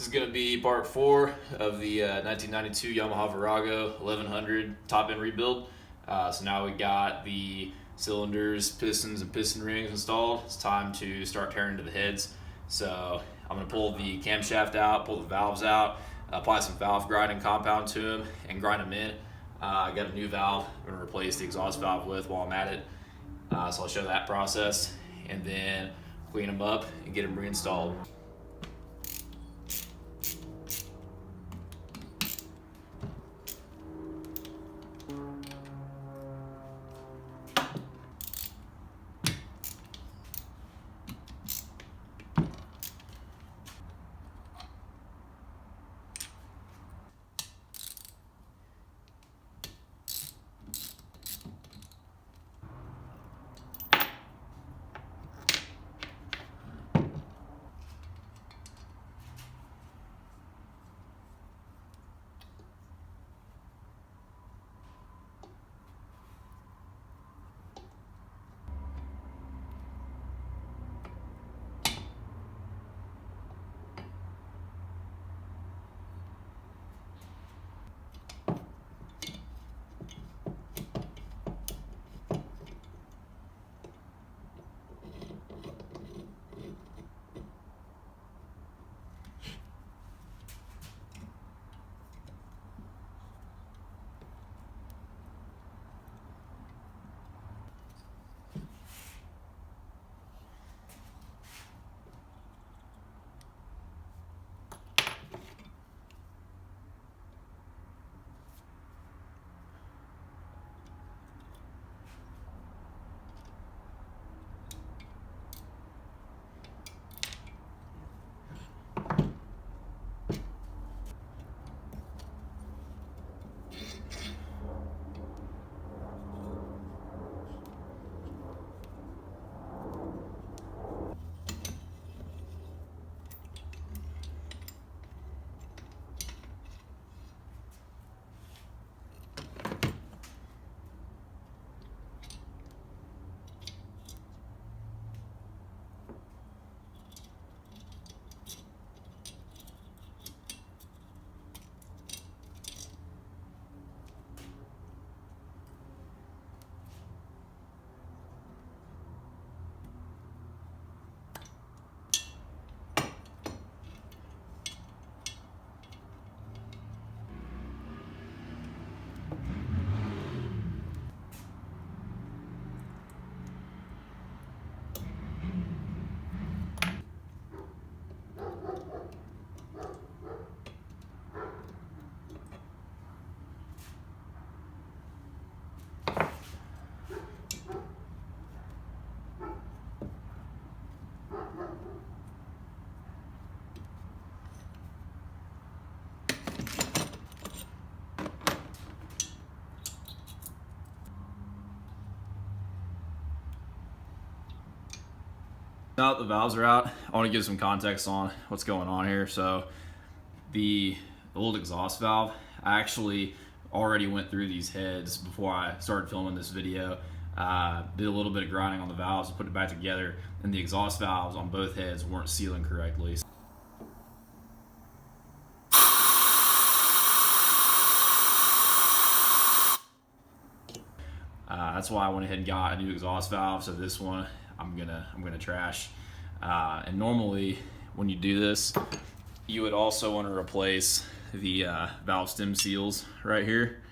is going to be part 4 of the 1992 Yamaha Virago 1100 top end rebuild. So now we got the cylinders, pistons, and piston rings installed. It's time to start tearing into the heads. So I'm going to pull the camshaft out, pull the valves out, apply some valve grinding compound to them, and grind them in. I got a new valve I'm going to replace the exhaust valve with while I'm at it. So I'll show that process and then clean them up and get them reinstalled. Now that the valves are out, I want to give some context on what's going on here. So the old exhaust valve, I actually already went through these heads before I started filming this video. Did a little bit of grinding on the valves, put it back together, and the exhaust valves on both heads weren't sealing correctly. That's why I went ahead and got a new exhaust valve. So this one I'm gonna trash. And normally when you do this, you would also want to replace the valve stem seals right here.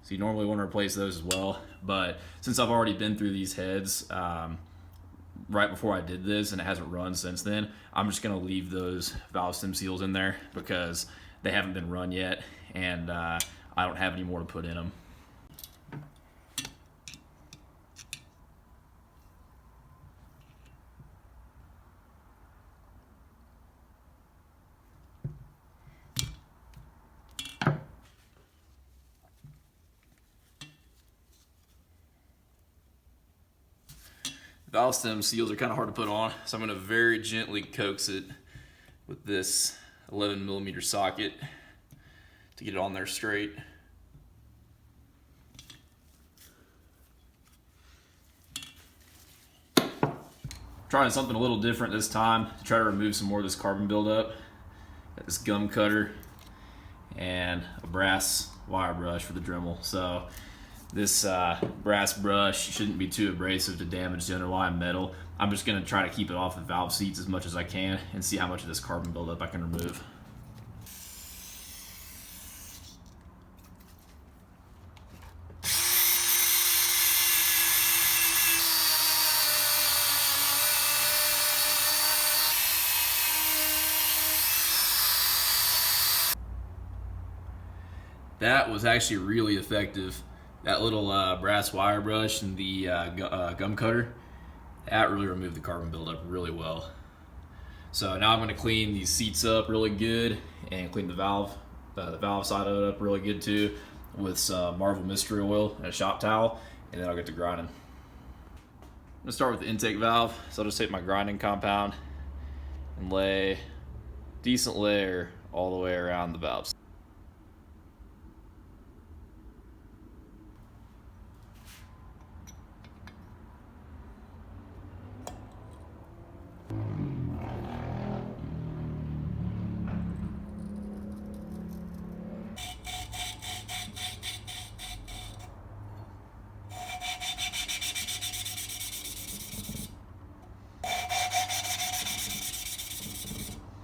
So you normally want to replace those as well. But since I've already been through these heads right before I did this and it hasn't run since then, I'm just gonna leave those valve stem seals in there because they haven't been run yet, and I don't have any more to put in them. Valve stem seals are kind of hard to put on, so I'm going to very gently coax it with this 11mm socket to get it on there straight. trying something a little different this time to try to remove some more of this carbon buildup. Got this gum cutter and a brass wire brush for the Dremel. So this brass brush shouldn't be too abrasive to damage the underlying metal. I'm just going to try to keep it off the valve seats as much as I can and see how much of this carbon buildup I can remove. That was actually really effective. That little brass wire brush and the gum cutter, that really removed the carbon buildup really well. So now I'm going to clean these seats up really good and clean the valve side of it up really good too with some Marvel Mystery Oil and a shop towel, and then I'll get to grinding. I'm going to start with the intake valve. So I'll just take my grinding compound and lay a decent layer all the way around the valves.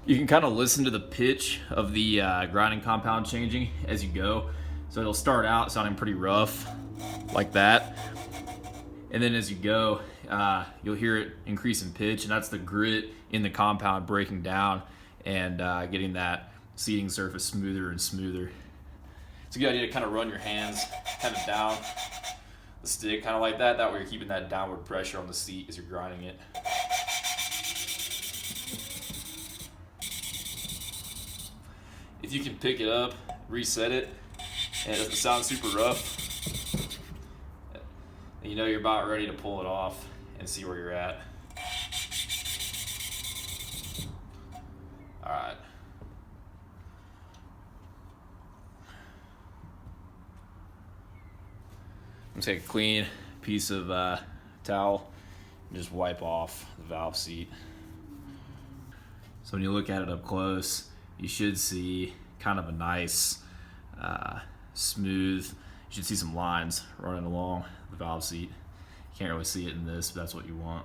You can kind of listen to the pitch of the grinding compound changing as you go. So it'll start out sounding pretty rough, like that. And then as you go, you'll hear it increase in pitch, and that's the grit in the compound breaking down and getting that seating surface smoother and smoother. It's a good idea to kind of run your hands kind of down the stick, kind of like that. That way you're keeping that downward pressure on the seat as you're grinding it. If you can pick it up, reset it, and it doesn't sound super rough, you know you're about ready to pull it off and see where you're at. All right. I'm gonna take a clean piece of towel and just wipe off the valve seat. So when you look at it up close, you should see kind of a nice, smooth, you should see some lines running along the valve seat. You can't really see it in this, but that's what you want.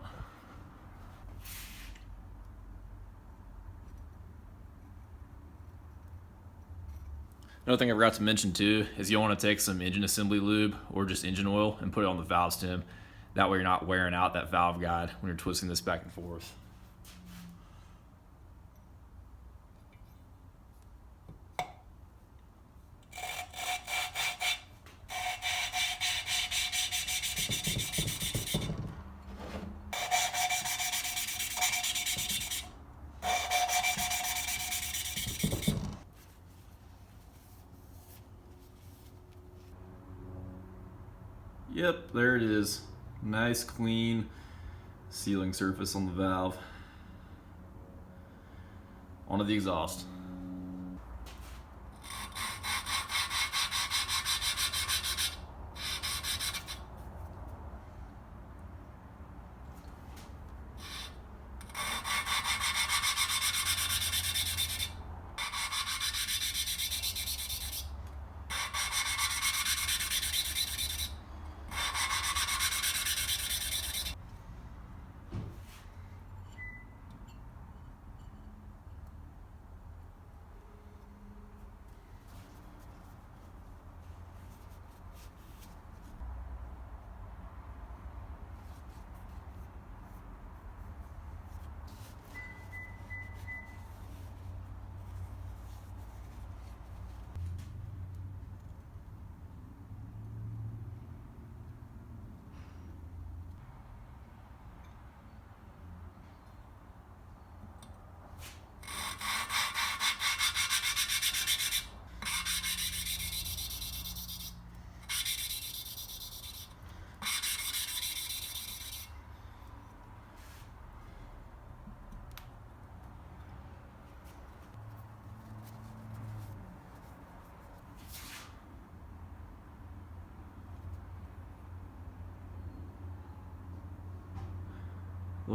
Another thing I forgot to mention too is you'll want to take some engine assembly lube or just engine oil and put it on the valve stem. That way you're not wearing out that valve guide when you're twisting this back and forth. Yep, there it is. Nice clean sealing surface on the valve. Onto the exhaust.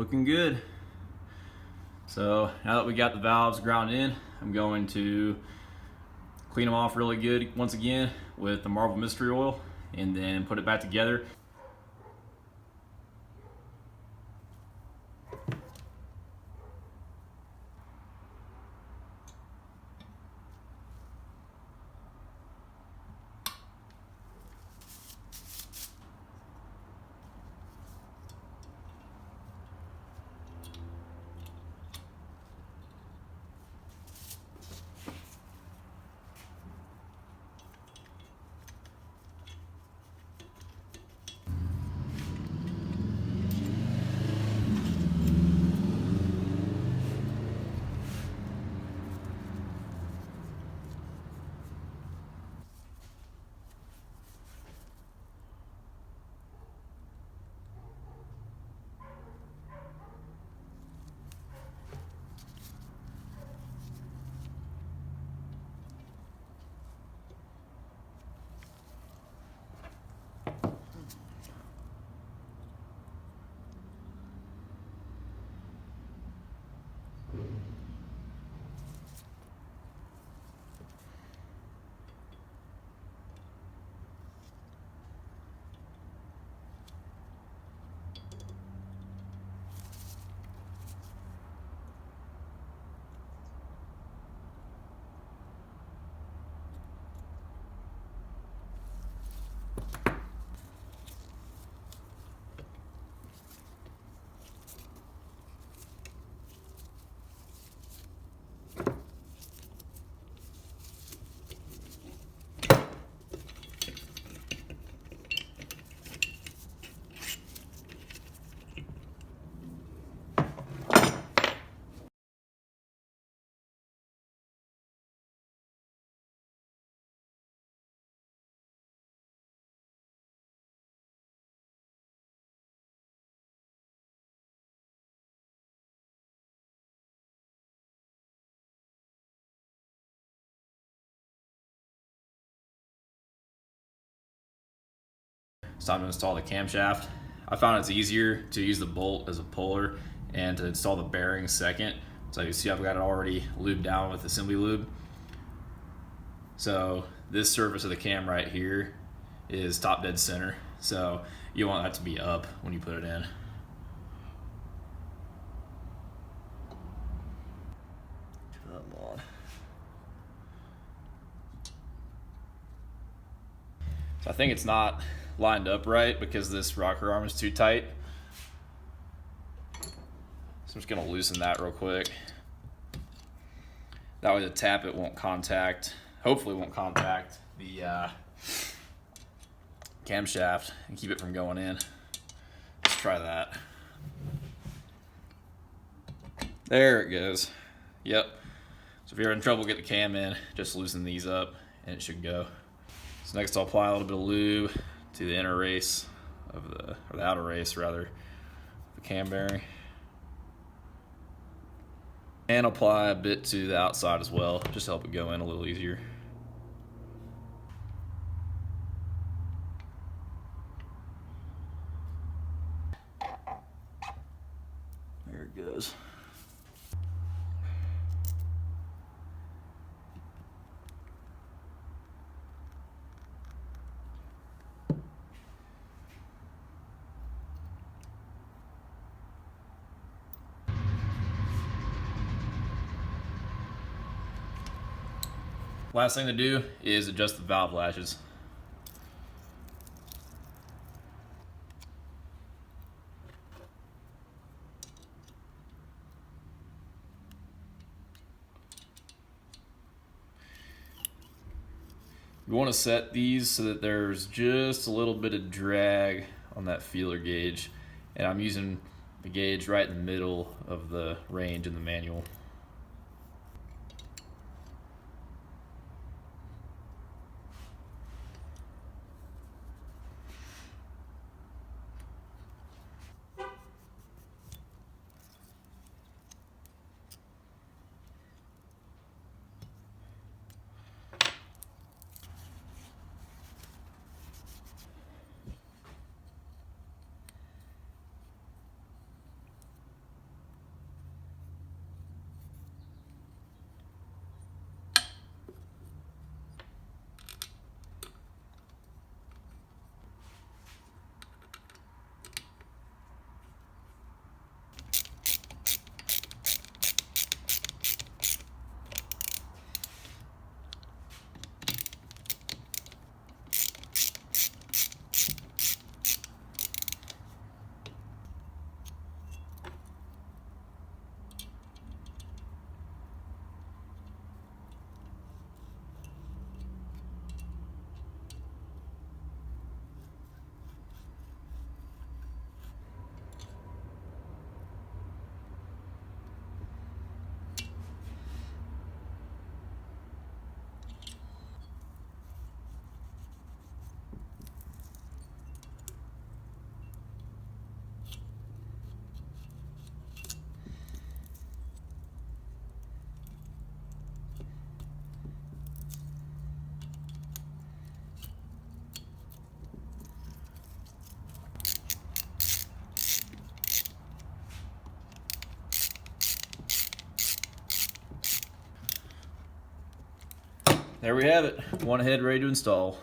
looking good. So now that we got the valves ground in, I'm going to clean them off really good once again with the Marble Mystery Oil and then put it back together. It's time to install the camshaft. I found it's easier to use the bolt as a puller and to install the bearing second. So you see I've got it already lubed down with assembly lube. So this surface of the cam right here is top dead center. So you want that to be up when you put it in. Come on. So I think it's not lined up right because this rocker arm is too tight. So I'm just gonna loosen that real quick. That way the tappet won't contact, hopefully won't contact the camshaft and keep it from going in. Let's try that. There it goes. Yep. So if you're having trouble getting the cam in, just loosen these up and it should go. So next I'll apply a little bit of lube to the inner race of or the outer race rather, the cam bearing. And apply a bit to the outside as well, just to help it go in a little easier. There it goes. Last thing to do is adjust the valve lashes. You want to set these so that there's just a little bit of drag on that feeler gauge, and I'm using the gauge right in the middle of the range in the manual. there we have it. One head ready to install.